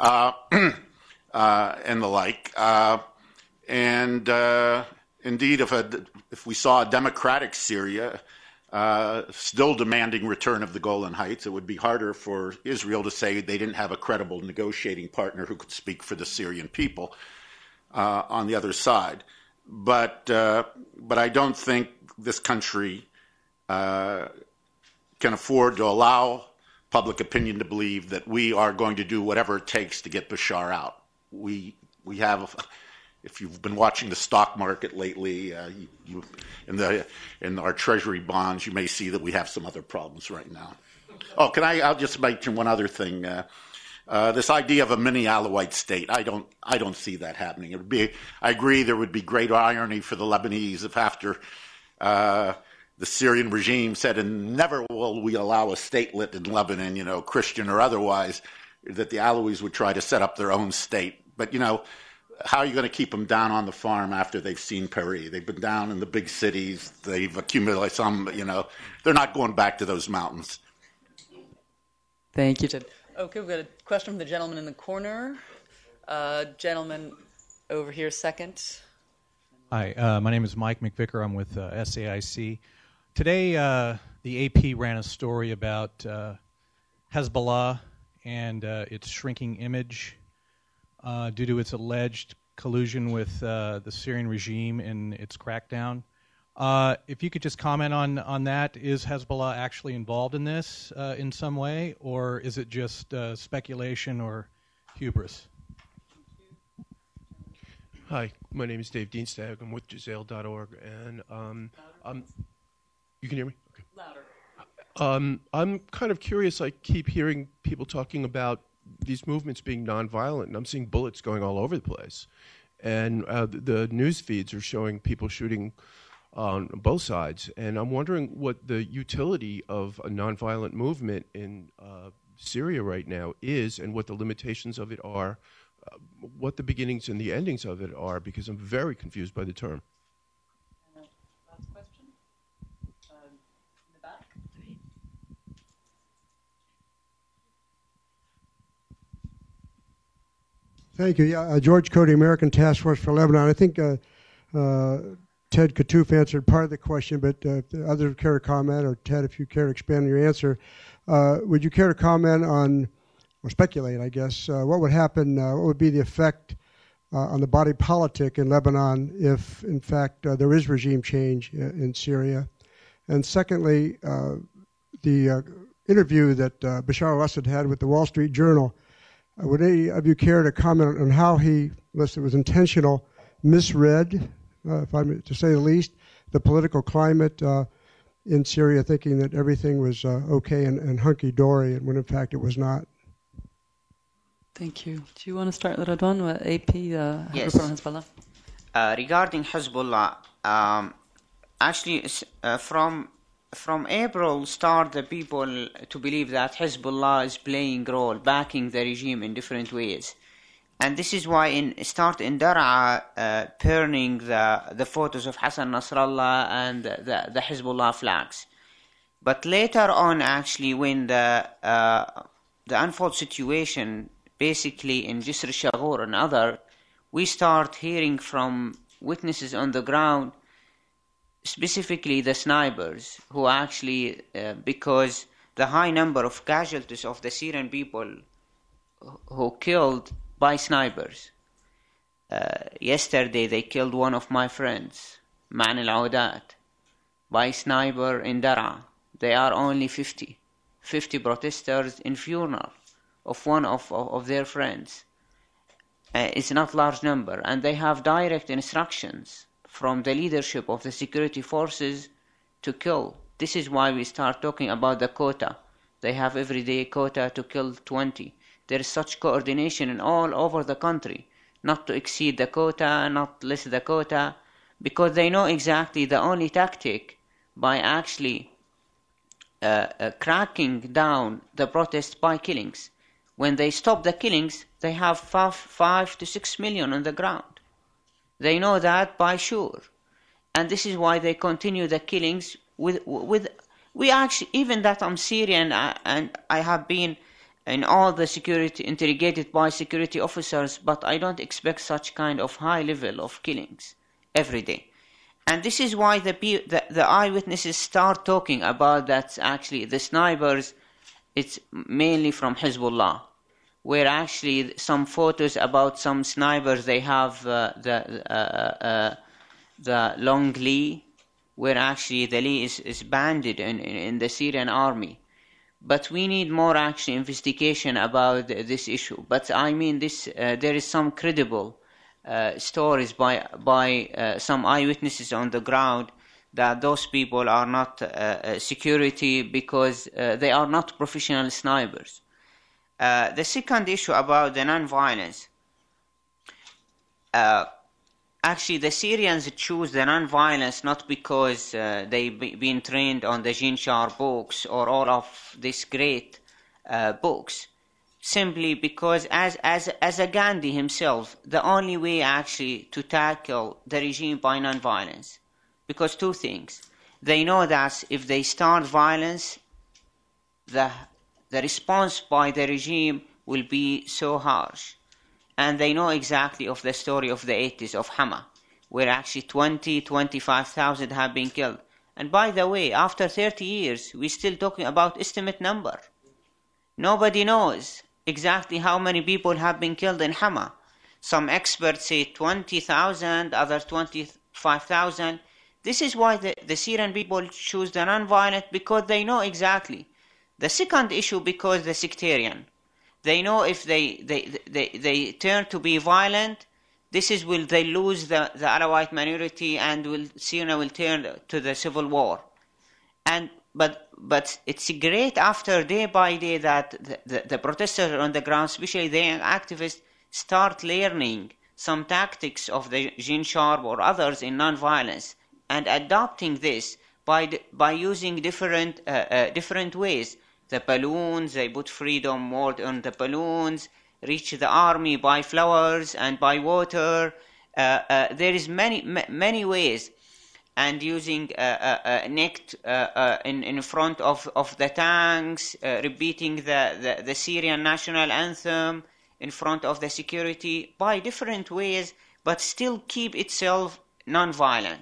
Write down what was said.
and the like. And indeed, if we saw a democratic Syria still demanding return of the Golan Heights, it would be harder for Israel to say they didn't have a credible negotiating partner who could speak for the Syrian people on the other side. But I don't think this country can afford to allow public opinion to believe that we are going to do whatever it takes to get Bashar out. We have, if you've been watching the stock market lately, in our treasury bonds, you may see that we have some other problems right now. Oh, I'll just mention one other thing. This idea of a mini Alawite state, I don't see that happening. I agree there would be great irony for the Lebanese if after the Syrian regime said, and never will we allow a statelet in Lebanon, Christian or otherwise, that the Alawis would try to set up their own state. But, how are you going to keep them down on the farm after they've seen Paris? They've been down in the big cities. They've accumulated some, they're not going back to those mountains. Thank you, Ted. Okay, we've got a question from the gentleman in the corner. Gentleman over here second. Hi, my name is Mike McVicker. I'm with SAIC. Today, the AP ran a story about Hezbollah and its shrinking image due to its alleged collusion with the Syrian regime in its crackdown. If you could just comment on that, is Hezbollah actually involved in this in some way, or is it just speculation or hubris? Hi, my name is Dave Dienstag. I'm with Giselle.org, and you can hear me? Okay. Louder. I'm kind of curious. I keep hearing people talking about these movements being nonviolent, and I'm seeing bullets going all over the place. And the news feeds are showing people shooting on both sides. And I'm wondering what the utility of a nonviolent movement in Syria right now is, and what the limitations of it are, what the beginnings and the endings of it are, because I'm very confused by the term. Last question. In the back. Thank you. Yeah, George Cody, American Task Force for Lebanon. I think Ted Kattouf answered part of the question, but if the others care to comment, or Ted, if you care to expand on your answer, would you care to comment on, or speculate, I guess, what would happen, what would be the effect on the body politic in Lebanon if, in fact, there is regime change in Syria? And secondly, the interview that Bashar al-Assad had with the Wall Street Journal, would any of you care to comment on how he, unless it was intentional, misread, if I'm to say the least, the political climate in Syria, thinking that everything was okay and hunky-dory, and when in fact it was not? Thank you. Do you want to start, Radwan, with AP? Yes. Hezbollah? Regarding Hezbollah, actually, from April start the people to believe that Hezbollah is playing role, backing the regime in different ways. And this is why in Dar'a burning the photos of Hassan Nasrallah and the Hezbollah flags. But later on, actually, when the unfold situation, basically in Jisr Shaghur and other, we start hearing from witnesses on the ground, specifically the snipers, who actually, because the high number of casualties of the Syrian people who killed by snipers. Yesterday they killed one of my friends, Man al-Audat, by sniper in Dar'a. They are only 50 protesters in funeral of one of their friends. It's not large number, and they have direct instructions from the leadership of the security forces to kill. This is why we start talking about the quota. They have everyday quota to kill 20. There is such coordination in all over the country, not to exceed the quota, not less the quota, because they know exactly the only tactic by actually cracking down the protests by killings. When they stop the killings, they have 5 to 6 million on the ground. They know that by sure. And this is why they continue the killings with we actually, even that I'm Syrian and I have been in all the security, interrogated by security officers, but I don't expect such kind of high level of killings every day. And this is why the eyewitnesses start talking about that actually the snipers, it's mainly from Hezbollah, where actually some photos about some snipers, they have the long Lee, where actually the Lee is banded in the Syrian army. But we need more actually investigation about this issue. But I mean, there is some credible stories by some eyewitnesses on the ground that those people are not security because they are not professional snipers. The second issue about the non-violence. Actually, the Syrians choose the non-violence not because they've been trained on the Jean Char books or all of these great books. Simply because, as a Gandhi himself, the only way actually to tackle the regime by non-violence. Because two things. They know that if they start violence, the response by the regime will be so harsh. And they know exactly of the story of the 80s of Hama, where actually 25,000 have been killed. And by the way, after 30 years, we're still talking about estimate number. Nobody knows exactly how many people have been killed in Hama. Some experts say 20,000, others 25,000. This is why the Syrian people choose the non-violent, because they know exactly. The second issue, because the sectarian. They know if they turn to be violent, they lose the Alawite minority, and Syria will turn to the civil war. But it's great after day by day that the protesters on the ground, especially the young activists, start learning some tactics of the Jean Sharp or others in non-violence and adopting this by using different ways. The balloons, they put freedom word on the balloons, reach the army by flowers and by water. There is many ways, and using necked in front of the tanks, repeating the Syrian national anthem in front of the security by different ways, but still keep itself non-violent.